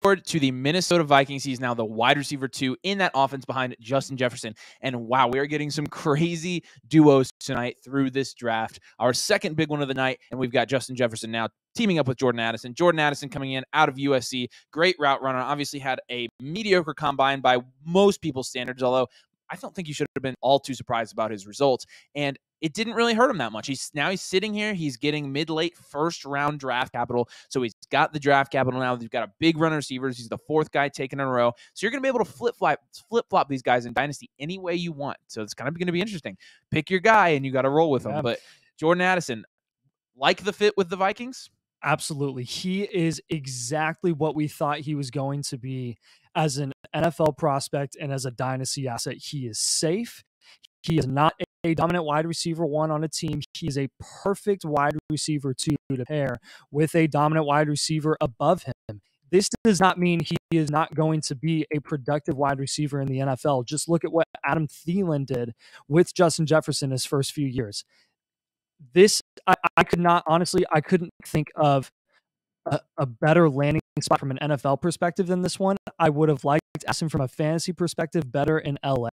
to the Minnesota Vikings. He's now the wide receiver 2 in that offense behind Justin Jefferson. And wow, we are getting some crazy duos tonight through this draft. Our second big one of the night, and we've got Justin Jefferson now teaming up with Jordan Addison. Jordan Addison coming in out of USC. Great route runner. Obviously had a mediocre combine by most people's standards, although I don't think you should have been all too surprised about his results. And it didn't really hurt him that much. He's sitting here. He's getting mid-late first-round draft capital. So he's got the draft capital now. He's got a big run of receivers. He's the 4th guy taken in a row. So you're going to be able to flip-flop these guys in Dynasty any way you want. So it's kind of going to be interesting. Pick your guy, and you got to roll with him. But Jordan Addison, like the fit with the Vikings? Absolutely. He is exactly what we thought he was going to be as an NFL prospect and as a Dynasty asset. He is safe. He is not a dominant wide receiver 1 on a team. He is a perfect wide receiver 2 to pair with a dominant wide receiver above him. This does not mean he is not going to be a productive wide receiver in the NFL. Just look at what Adam Thielen did with Justin Jefferson his first few years. I could not, honestly, I couldn't think of a better landing spot from an NFL perspective than this one. I would have liked Addison from a fantasy perspective better in LA,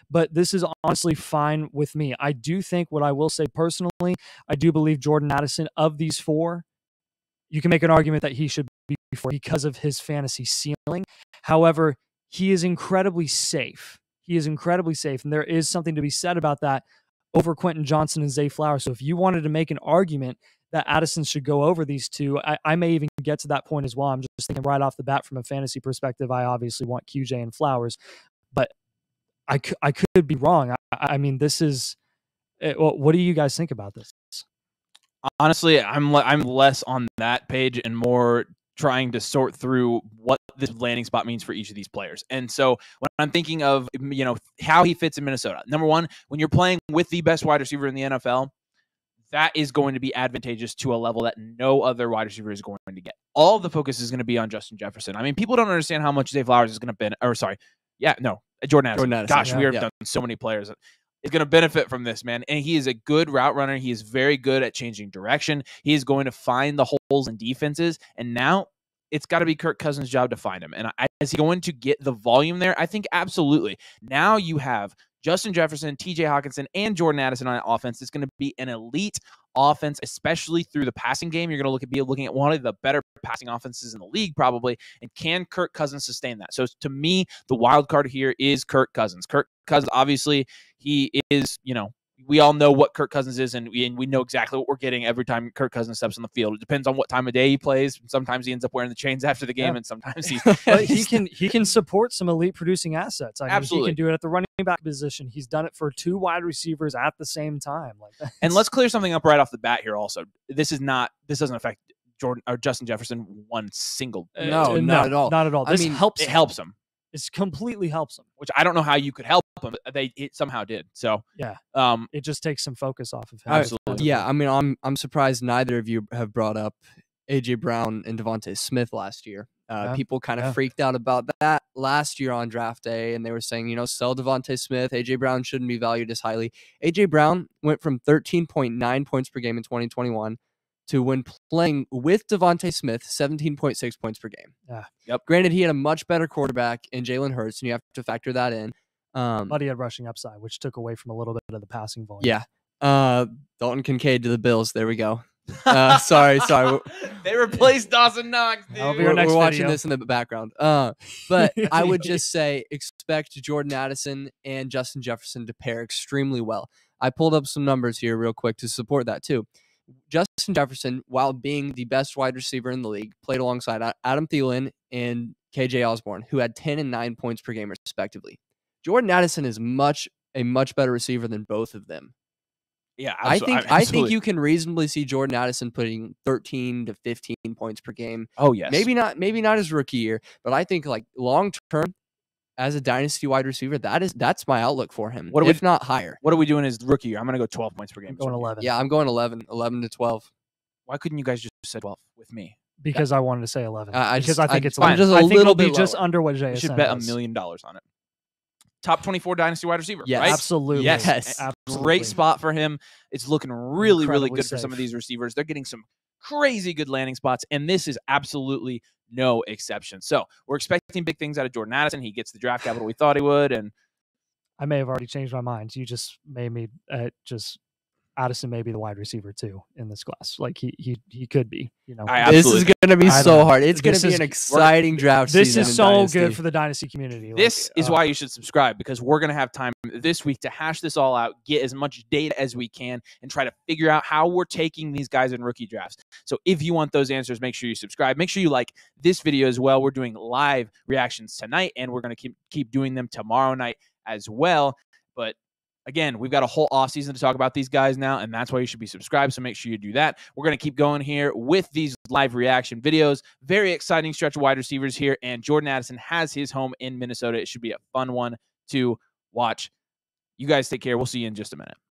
but this is honestly fine with me. I do think, what I will say personally, I do believe Jordan Addison, of these 4, you can make an argument that he should be before because of his fantasy ceiling. However, he is incredibly safe. He is incredibly safe, and there is something to be said about that over Quentin Johnson and Zay Flowers. So if you wanted to make an argument that Addison should go over these 2, I may even get to that point as well. I'm just thinking right off the bat from a fantasy perspective, I obviously want QJ and Flowers, but I could be wrong. I mean, this is, what do you guys think about this? Honestly, I'm less on that page and more trying to sort through what this landing spot means for each of these players. And so when I'm thinking of, how he fits in Minnesota, number one, when you're playing with the best wide receiver in the NFL, that is going to be advantageous to a level that no other wide receiver is going to get. All of the focus is going to be on Justin Jefferson. I mean, people don't understand how much Zay Flowers is going to Jordan Addison. Gosh, we have done so many players. Is going to benefit from this, man. And he is a good route runner. He is very good at changing direction. He is going to find the holes in defenses. And now it's got to be Kirk Cousins' job to find him. And is he going to get the volume there? I think absolutely. Now you have Justin Jefferson, TJ Hawkinson, and Jordan Addison on offense. It's going to be an elite offense, especially through the passing game. You're going to be looking at one of the better passing offenses in the league, probably. And can Kirk Cousins sustain that? So to me, the wild card here is Kirk Cousins. Kirk Cousins, obviously, he is, we all know what Kirk Cousins is, and we know exactly what we're getting every time Kirk Cousins steps on the field. It depends on what time of day he plays. Sometimes he ends up wearing the chains after the game, and sometimes he can support some elite producing assets. I mean, absolutely, he can do it at the running back position. He's done it for 2 wide receivers at the same time. And let's clear something up right off the bat here. Also, this doesn't affect Jordan or Justin Jefferson one single. No, not at all. Not at all. This helps. It helps him. It completely helps him. Which I don't know how you could help him, but it somehow did. So yeah, it just takes some focus off of him. Absolutely. Yeah, I mean, I'm surprised neither of you have brought up AJ Brown and Devontae Smith last year. People kind of freaked out about that last year on draft day, and they were saying, sell Devontae Smith. AJ Brown shouldn't be valued as highly. AJ Brown went from 13.9 points per game in 2021 to, when playing with Devontae Smith, 17.6 points per game. Yeah. Yep. Granted, he had a much better quarterback in Jalen Hurts, and you have to factor that in. But he had rushing upside, which took away from a little bit of the passing volume. Yeah. Dalton Kincaid to the Bills. There we go. Sorry. They replaced Dawson Knox, dude. We're watching this in the background. But I would just say expect Jordan Addison and Justin Jefferson to pair extremely well. I pulled up some numbers here real quick to support that too. Justin Jefferson, while being the best wide receiver in the league, played alongside Adam Thielen and KJ Osborne, who had 10 and 9 points per game respectively. Jordan Addison is a much better receiver than both of them. Yeah, I think you can reasonably see Jordan Addison putting 13 to 15 points per game. Oh yes, maybe not his rookie year, but I think like long term as a dynasty wide receiver, that's my outlook for him. If not higher. What are we doing his rookie year? I'm going to go 12 points per game. I'm going 11. Yeah, I'm going 11 to 12. Why couldn't you guys just say 12 with me? Because I wanted to say 11. I think it's fine. Just I think it'll be lower. just under what JSN You should bet $1 million on it. Top 24 dynasty wide receiver. Yes, right? Absolutely. Yes, absolutely. Great spot for him. It's looking really Incredibly good safe. for some of these receivers. They're getting some crazy good landing spots, and this is absolutely no exception. So we're expecting big things out of Jordan Addison. He gets the draft capital we thought he would, and I may have already changed my mind. You just made me Addison may be the wide receiver too in this class. Like he could be, you know. This is going to be so hard. It's going to be an exciting draft this season. This is so good for the Dynasty community. This is why you should subscribe, because we're going to have time this week to hash this all out, get as much data as we can, and try to figure out how we're taking these guys in rookie drafts. So if you want those answers, make sure you subscribe. Make sure you like this video as well. We're doing live reactions tonight, and we're going to keep doing them tomorrow night as well. But again, we've got a whole offseason to talk about these guys now, and that's why you should be subscribed, so make sure you do that. We're going to keep going here with these live reaction videos. Very exciting stretch of wide receivers here, and Jordan Addison has his home in Minnesota. It should be a fun one to watch. You guys take care. We'll see you in just a minute.